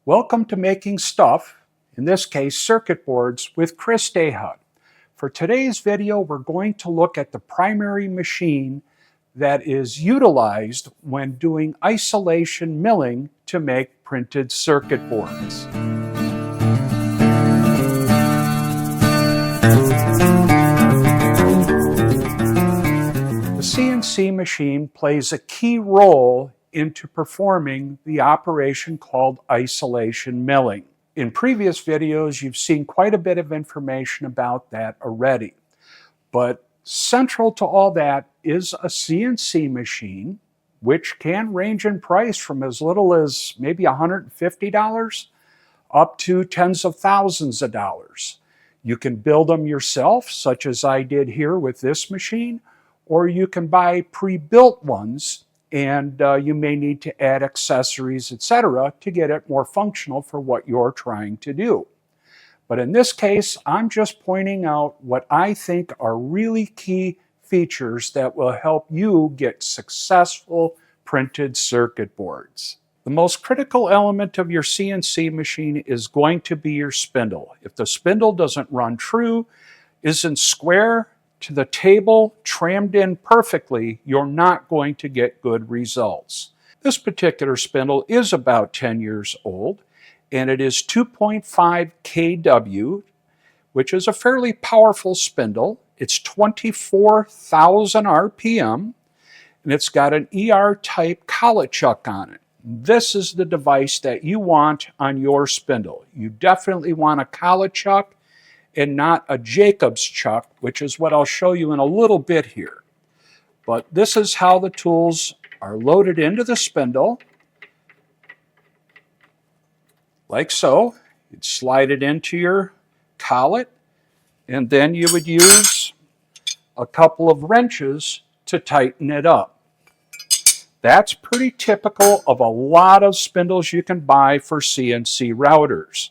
Welcome to Making Stuff, in this case circuit boards, with Chris Dahut. For today's video, we're going to look at the primary machine that is utilized when doing isolation milling to make printed circuit boards. The CNC machine plays a key role into performing the operation called isolation milling. In previous videos, you've seen quite a bit of information about that already. But central to all that is a CNC machine, which can range in price from as little as maybe $150 up to tens of thousands of dollars. You can build them yourself, such as I did here with this machine, or you can buy pre-built ones, and you may need to add accessories, etc., to get it more functional for what you're trying to do. But in this case, I'm just pointing out what I think are really key features that will help you get successful printed circuit boards. The most critical element of your CNC machine is going to be your spindle. If the spindle doesn't run true, isn't square to the table, trammed in perfectly, you're not going to get good results. This particular spindle is about 10 years old, and it is 2.5 kW, which is a fairly powerful spindle. It's 24,000 RPM, and it's got an ER-type collet chuck on it. This is the device that you want on your spindle. You definitely want a collet chuck and not a Jacob's chuck, which is what I'll show you in a little bit here. But this is how the tools are loaded into the spindle, like so. You'd slide it into your collet, and then you would use a couple of wrenches to tighten it up. That's pretty typical of a lot of spindles you can buy for CNC routers.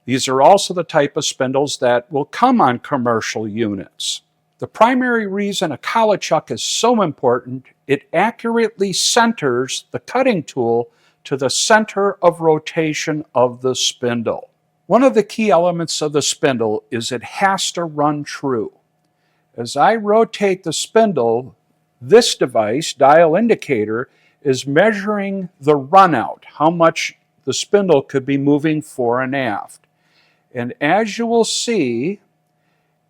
These are also the type of spindles that will come on commercial units. The primary reason a collet chuck is so important, it accurately centers the cutting tool to the center of rotation of the spindle. One of the key elements of the spindle is it has to run true. As I rotate the spindle, this device, dial indicator, is measuring the runout, how much the spindle could be moving fore and aft. And as you will see,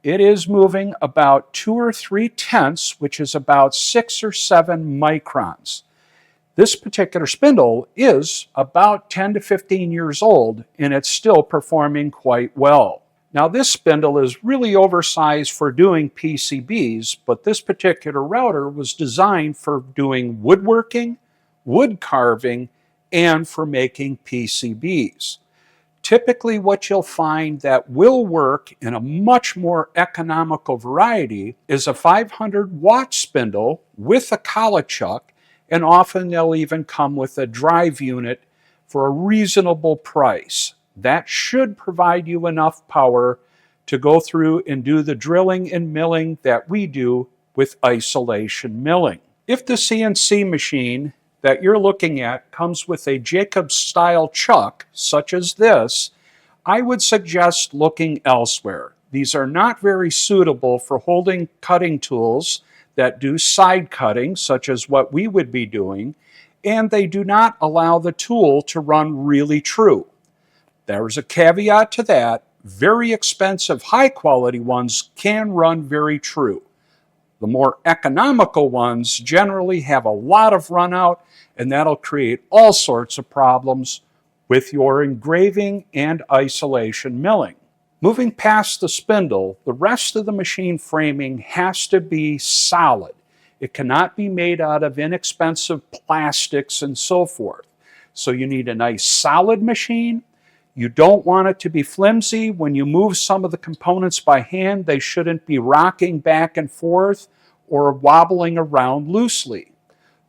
it is moving about 2 or 3 tenths, which is about 6 or 7 microns. This particular spindle is about 10 to 15 years old, and it's still performing quite well. Now, this spindle is really oversized for doing PCBs, but this particular router was designed for doing woodworking, wood carving, and for making PCBs. Typically, what you'll find that will work in a much more economical variety is a 500-watt spindle with a collet chuck, and often they'll even come with a drive unit for a reasonable price. That should provide you enough power to go through and do the drilling and milling that we do with isolation milling. If the CNC machine that you're looking at comes with a Jacobs style chuck, such as this, I would suggest looking elsewhere. These are not very suitable for holding cutting tools that do side cutting, such as what we would be doing, and they do not allow the tool to run really true. There's a caveat to that. Very expensive, high quality ones can run very true. The more economical ones generally have a lot of runout, and that'll create all sorts of problems with your engraving and isolation milling. Moving past the spindle, the rest of the machine framing has to be solid. It cannot be made out of inexpensive plastics and so forth. So you need a nice solid machine. You don't want it to be flimsy. When you move some of the components by hand, they shouldn't be rocking back and forth or wobbling around loosely.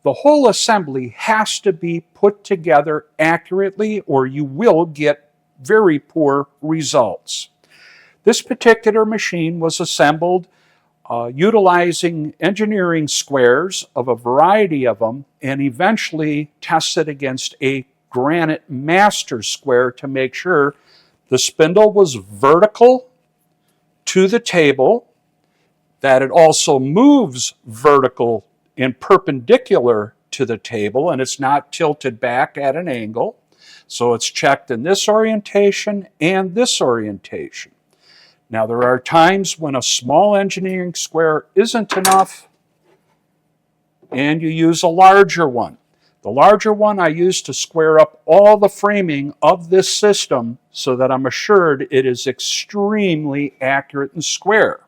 The whole assembly has to be put together accurately, or you will get very poor results. This particular machine was assembled utilizing engineering squares of a variety of them, and eventually tested against a granite master square to make sure the spindle was vertical to the table, that it also moves vertical and perpendicular to the table, and it's not tilted back at an angle. So it's checked in this orientation and this orientation. Now, there are times when a small engineering square isn't enough and you use a larger one. The larger one I use to square up all the framing of this system so that I'm assured it is extremely accurate and square.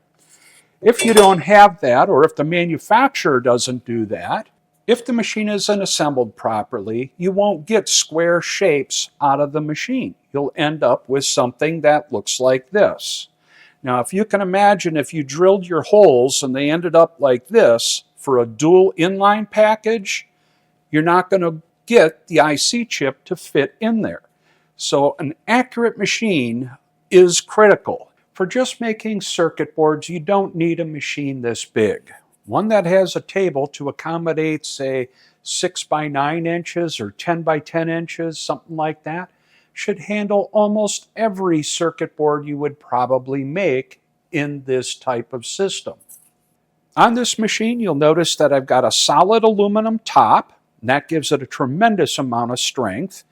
If you don't have that, or if the manufacturer doesn't do that, if the machine isn't assembled properly, you won't get square shapes out of the machine. You'll end up with something that looks like this. Now, if you can imagine if you drilled your holes and they ended up like this for a dual inline package, you're not going to get the IC chip to fit in there. So an accurate machine is critical. For just making circuit boards, you don't need a machine this big. One that has a table to accommodate, say, 6 by 9 inches or 10 by 10 inches, something like that, should handle almost every circuit board you would probably make in this type of system. On this machine, you'll notice that I've got a solid aluminum top, and that gives it a tremendous amount of strength.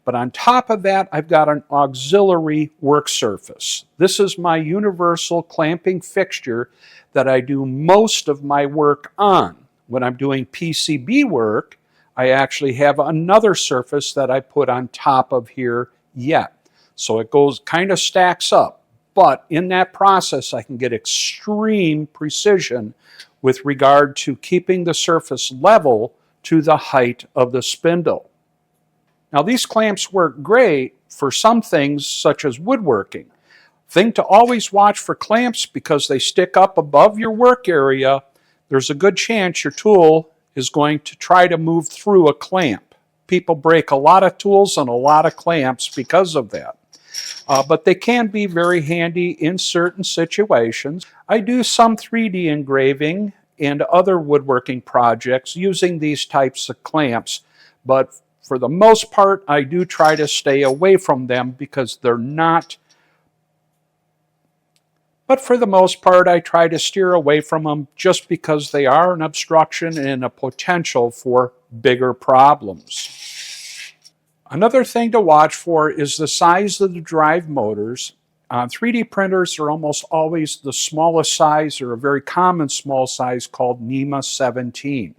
But on top of that, I've got an auxiliary work surface. This is my universal clamping fixture that I do most of my work on. When I'm doing PCB work, I actually have another surface that I put on top of here yet. So it goes kind of stacks up. But in that process, I can get extreme precision with regard to keeping the surface level to the height of the spindle. Now, these clamps work great for some things such as woodworking. Thing to always watch for clamps, because they stick up above your work area, there's a good chance your tool is going to try to move through a clamp. People break a lot of tools and a lot of clamps because of that. But they can be very handy in certain situations. I do some 3D engraving and other woodworking projects using these types of clamps, but for the most part, I do try to stay away from them because they're not. But for the most part, I try to steer away from them just because they are an obstruction and a potential for bigger problems. Another thing to watch for is the size of the drive motors. 3D printers are almost always the smallest size, or a very common small size called NEMA 17.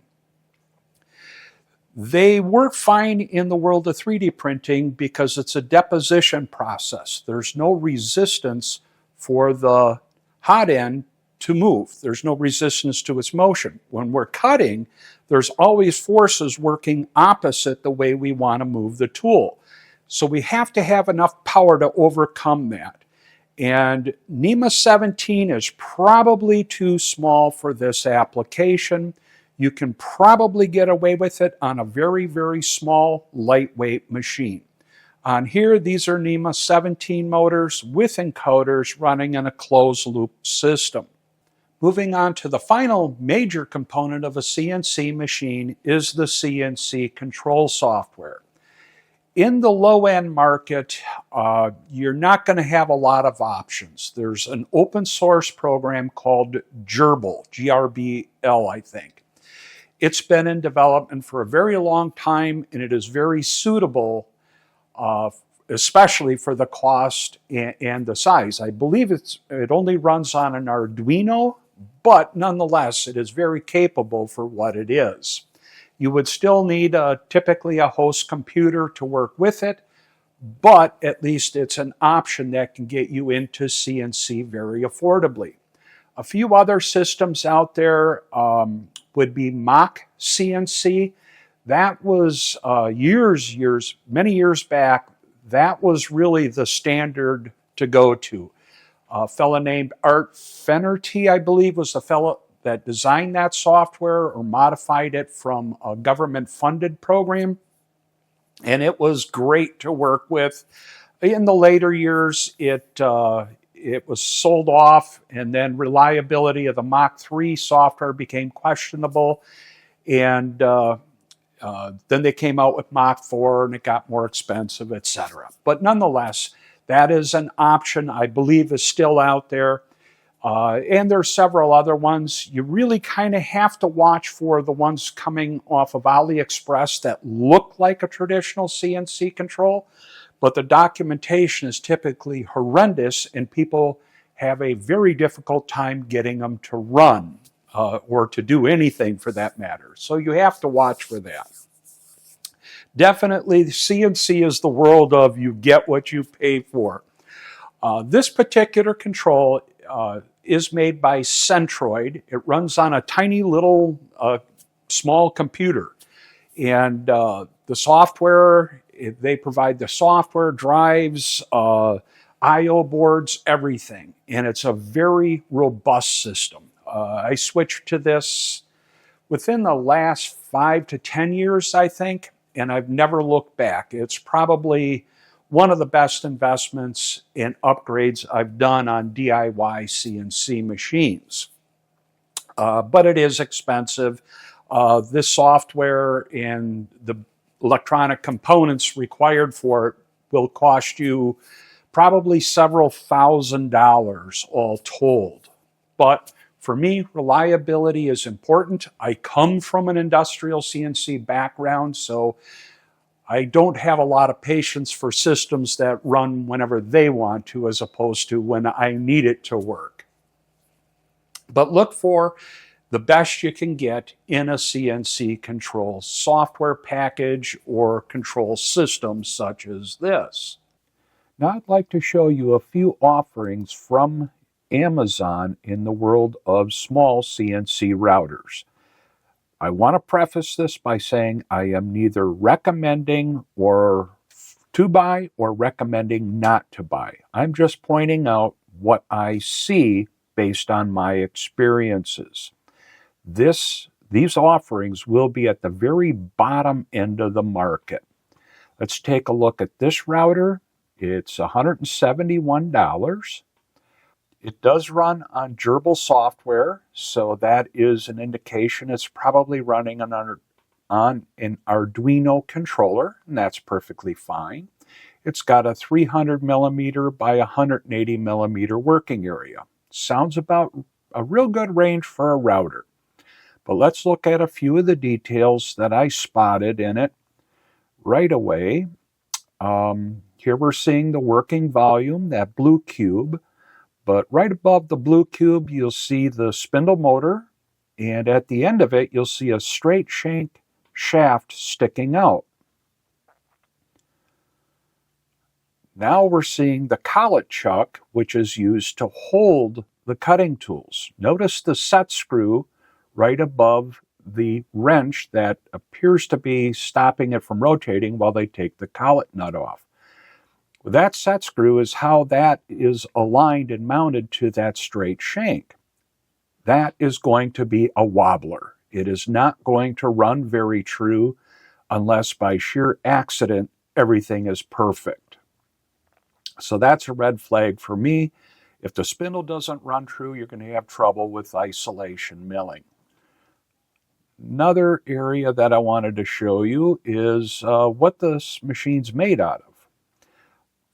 They work fine in the world of 3D printing because it's a deposition process. There's no resistance for the hot end to move. There's no resistance to its motion. When we're cutting, there's always forces working opposite the way we want to move the tool. So we have to have enough power to overcome that. And NEMA 17 is probably too small for this application. You can probably get away with it on a very, very small, lightweight machine. On here, these are NEMA 17 motors with encoders running in a closed-loop system. Moving on to the final major component of a CNC machine is the CNC control software. In the low-end market, you're not going to have a lot of options. There's an open source program called Gerbil, G-R-B-L, I think. It's been in development for a very long time, and it is very suitable, especially for the cost and the size. I believe it only runs on an Arduino, but nonetheless, it is very capable for what it is. You would still need typically a host computer to work with it, but at least it's an option that can get you into CNC very affordably. A few other systems out there would be Mach CNC. That was many years back, that was really the standard to go to. A fellow named Art Fenerty, I believe, was the fellow that designed that software or modified it from a government-funded program. And it was great to work with. In the later years, it was sold off, and then reliability of the Mach 3 software became questionable. And Then they came out with Mach 4 and it got more expensive, etc. But nonetheless, that is an option I believe is still out there. And there's several other ones. You really kind of have to watch for the ones coming off of AliExpress that look like a traditional CNC control, but the documentation is typically horrendous and people have a very difficult time getting them to run or to do anything for that matter. So you have to watch for that. Definitely, CNC is the world of you get what you pay for. This particular control is made by Centroid. It runs on a tiny little small computer. And the software, they provide the software, drives, I/O boards, everything. And it's a very robust system. I switched to this within the last 5 to 10 years, I think, and I've never looked back. It's probably one of the best investments in upgrades I've done on DIY CNC machines. But it is expensive. This software and the electronic components required for it will cost you probably several $1,000s all told. But for me, reliability is important. I come from an industrial CNC background, so I don't have a lot of patience for systems that run whenever they want to as opposed to when I need it to work. But look for the best you can get in a CNC control software package or control system such as this. Now I'd like to show you a few offerings from Amazon in the world of small CNC routers. I want to preface this by saying I am neither recommending or to buy or recommending not to buy. I'm just pointing out what I see based on my experiences. These offerings will be at the very bottom end of the market. Let's take a look at this router. It's $171. It does run on Gerbil software, so that is an indication it's probably running on an Arduino controller, and that's perfectly fine. It's got a 300 millimeter by 180 millimeter working area. Sounds about a real good range for a router. But let's look at a few of the details that I spotted in it right away. Here we're seeing the working volume, that blue cube. But right above the blue cube, you'll see the spindle motor. And at the end of it, you'll see a straight shank shaft sticking out. Now we're seeing the collet chuck, which is used to hold the cutting tools. Notice the set screw right above the wrench that appears to be stopping it from rotating while they take the collet nut off. That set screw is how that is aligned and mounted to that straight shank. That is going to be a wobbler. It is not going to run very true unless by sheer accident everything is perfect. So that's a red flag for me. If the spindle doesn't run true, you're going to have trouble with isolation milling. Another area that I wanted to show you is what this machine's made out of.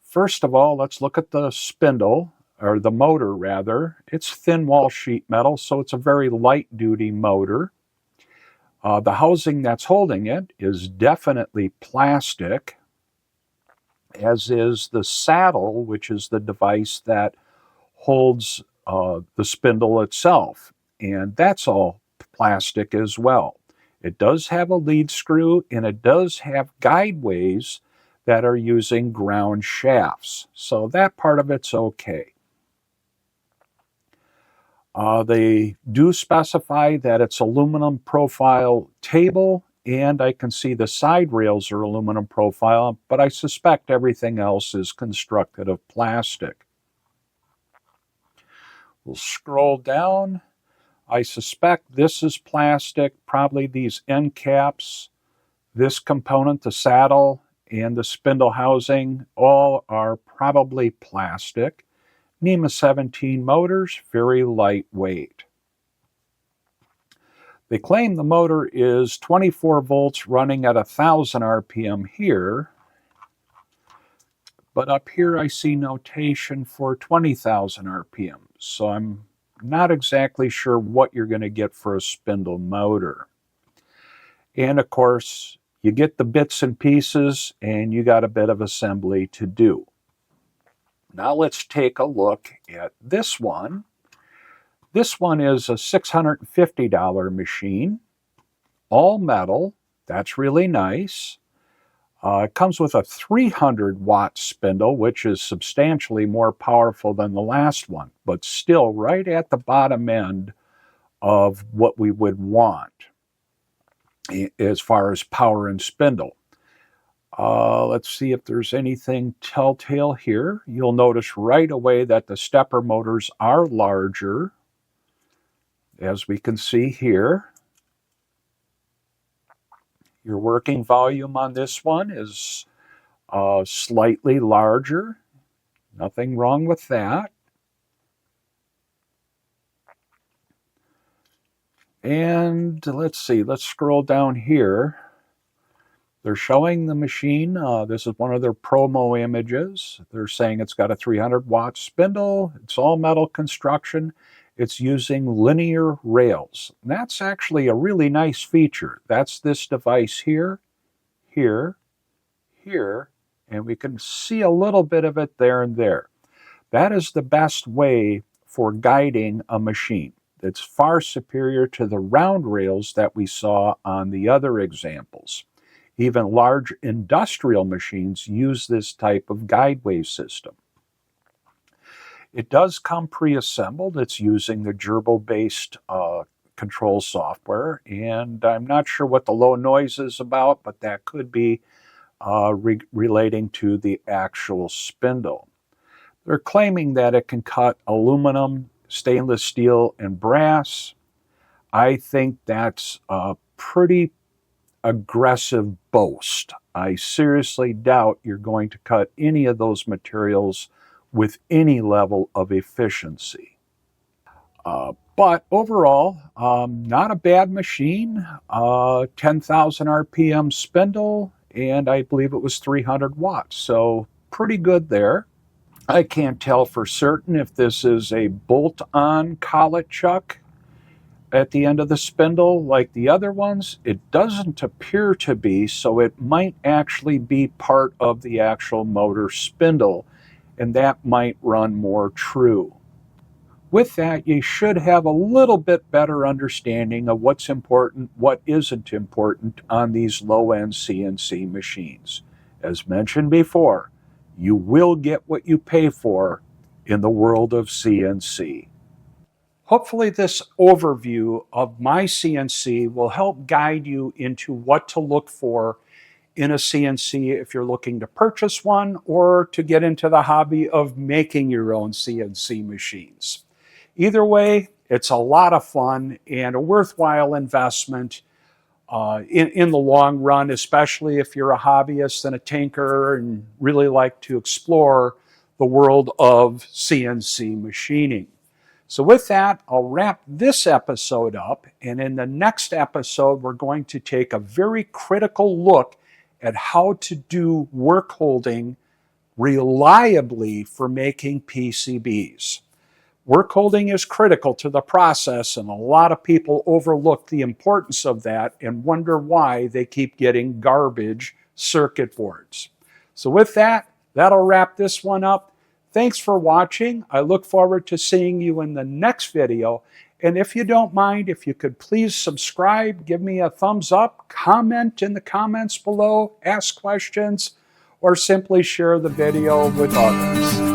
First of all, let's look at the spindle, or the motor rather. It's thin wall sheet metal, so it's a very light duty motor. The housing that's holding it is definitely plastic, as is the saddle, which is the device that holds the spindle itself. And that's all plastic as well. It does have a lead screw, and it does have guideways that are using ground shafts. So that part of it's okay. They do specify that it's aluminum profile table, and I can see the side rails are aluminum profile, but I suspect everything else is constructed of plastic. We'll scroll down. I suspect this is plastic, probably these end caps, this component, the saddle, and the spindle housing, all are probably plastic. NEMA 17 motors, very lightweight. They claim the motor is 24 volts running at 1,000 RPM here, but up here I see notation for 20,000 RPM, so I'm not exactly sure what you're going to get for a spindle motor. And of course, you get the bits and pieces, and you got a bit of assembly to do. Now let's take a look at this one. This one is a $650 machine, all metal. That's really nice. It comes with a 300-watt spindle, which is substantially more powerful than the last one, but still right at the bottom end of what we would want as far as power and spindle. Let's see if there's anything telltale here. You'll notice right away that the stepper motors are larger, as we can see here. Your working volume on this one is slightly larger. Nothing wrong with that. And let's see, let's scroll down here. They're showing the machine. This is one of their promo images. They're saying it's got a 300-watt spindle. It's all metal construction. It's using linear rails. And that's actually a really nice feature. That's this device here, here, here, and we can see a little bit of it there and there. That is the best way for guiding a machine. It's far superior to the round rails that we saw on the other examples. Even large industrial machines use this type of guideway system. It does come pre-assembled. It's using the gerbil-based control software, and I'm not sure what the low noise is about, but that could be relating to the actual spindle. They're claiming that it can cut aluminum, stainless steel, and brass. I think that's a pretty aggressive boast. I seriously doubt you're going to cut any of those materials with any level of efficiency. But overall, not a bad machine. 10,000 RPM spindle, and I believe it was 300 watts, so pretty good there. I can't tell for certain if this is a bolt-on collet chuck at the end of the spindle like the other ones. It doesn't appear to be, so it might actually be part of the actual motor spindle, and that might run more true. With that, you should have a little bit better understanding of what's important, what isn't important on these low-end CNC machines. As mentioned before, you will get what you pay for in the world of CNC. Hopefully this overview of my CNC will help guide you into what to look for in a CNC if you're looking to purchase one or to get into the hobby of making your own CNC machines. Either way, it's a lot of fun and a worthwhile investment in the long run, especially if you're a hobbyist and a tinker and really like to explore the world of CNC machining. So with that, I'll wrap this episode up, and in the next episode, we're going to take a very critical look at how to do work holding reliably for making PCBs. Work holding is critical to the process, and a lot of people overlook the importance of that and wonder why they keep getting garbage circuit boards. So with that, that'll wrap this one up. Thanks for watching. I look forward to seeing you in the next video. And if you don't mind, if you could please subscribe, give me a thumbs up, comment in the comments below, ask questions, or simply share the video with others.